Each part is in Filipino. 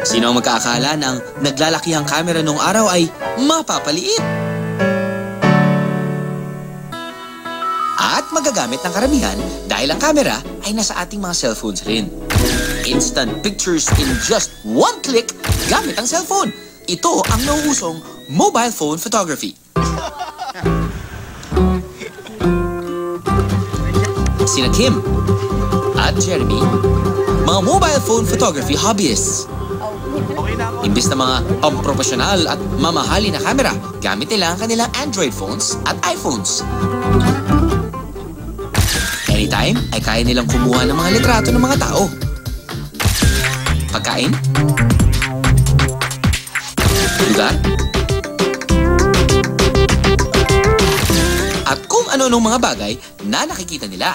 Sino ang magkaakala na ang naglalakihang camera noong araw ay mapapaliit? At magagamit ng karamihan dahil ang camera ay nasa ating mga cellphones rin. Instant pictures in just one click gamit ang cellphone. Ito ang nauusong mobile phone photography. Sina Kim at Jeremy, mga mobile phone photography hobbyists. Imbis na mga pampropesyonal at mamahali na camera, gamit nila ang kanilang Android phones at iPhones. Anytime ay kaya nilang kumuha ng mga litrato ng mga tao. Pagkain? Lugar? At kung ano-anong mga bagay na nakikita nila.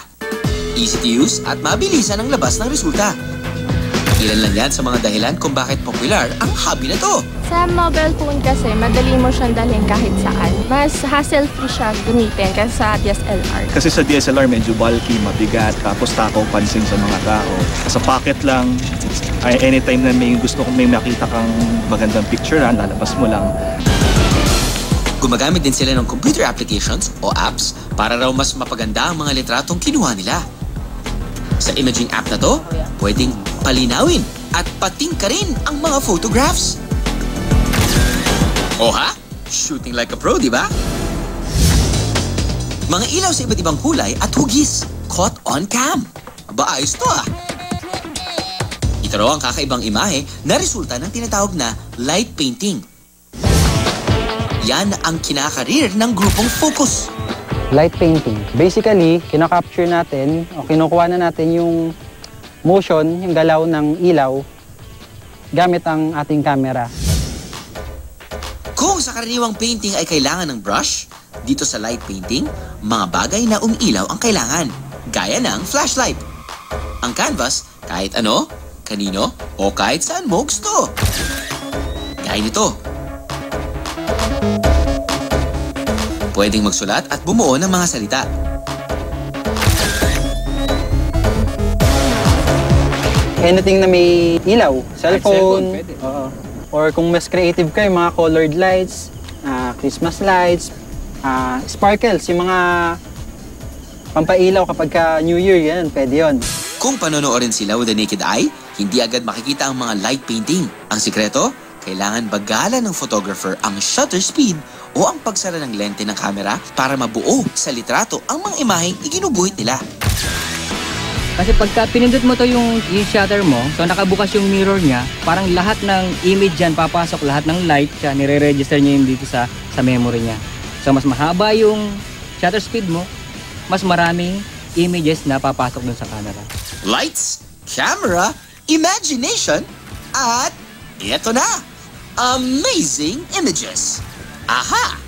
Easy to use at mabilisan ang labas ng resulta. Ilan lang yan sa mga dahilan kung bakit popular ang hobby na to. Sa mobile phone kasi, madali mo siyang dalhin kahit saan. Mas hassle-free siya gamitin kasi sa DSLR. Kasi sa DSLR medyo bulky, mabigat, tapos takaw pansin sa mga tao. Sa pocket lang, ay anytime na may gusto kong may makita kang magandang picturean, lalabas mo lang. Gumagamit din sila ng computer applications o apps para raw mas mapaganda ang mga litratong kinuha nila. Sa imaging app na to, pwedeng palinawin at patingkarin ang mga photographs. O ha? Shooting like a pro, di ba? Mga ilaw sa iba't ibang kulay at hugis, caught on cam. Aba, ayos to ah. Ito raw ang kakaibang imahe na resulta ng tinatawag na light painting. Yan ang kinakarir ng grupong Focus. Light painting. Basically, kinakapture natin o kinukuha na natin yung motion, yung galaw ng ilaw gamit ang ating camera. Kung sa karaniwang painting ay kailangan ng brush, dito sa light painting, mga bagay na umiilaw ang kailangan, gaya ng flashlight. Ang canvas, kahit ano, kanino, o kahit saan mo gusto. Gaya nito. Pwedeng magsulat at bumuo ng mga salita. Anything na may ilaw, cellphone, or kung mas creative kayo, mga colored lights, Christmas lights, sparkles, yung mga pampailaw kapag ka New Year, yan, pwede yun. Kung panonoodin sila with the naked eye, hindi agad makikita ang mga light painting. Ang sikreto, kailangan bagalan ng photographer ang shutter speed o ang pagsara ng lente ng camera para mabuo sa litrato ang mga imaheng iginubuhit nila. Kasi pagka pinindot mo to yung shutter mo, so nakabukas yung mirror niya, parang lahat ng image dyan papasok, lahat ng light siya, nire-register niya yun dito sa memory niya. So mas mahaba yung shutter speed mo, mas maraming images na papasok dun sa camera. Lights, camera, imagination, at eto na, amazing images. Aha!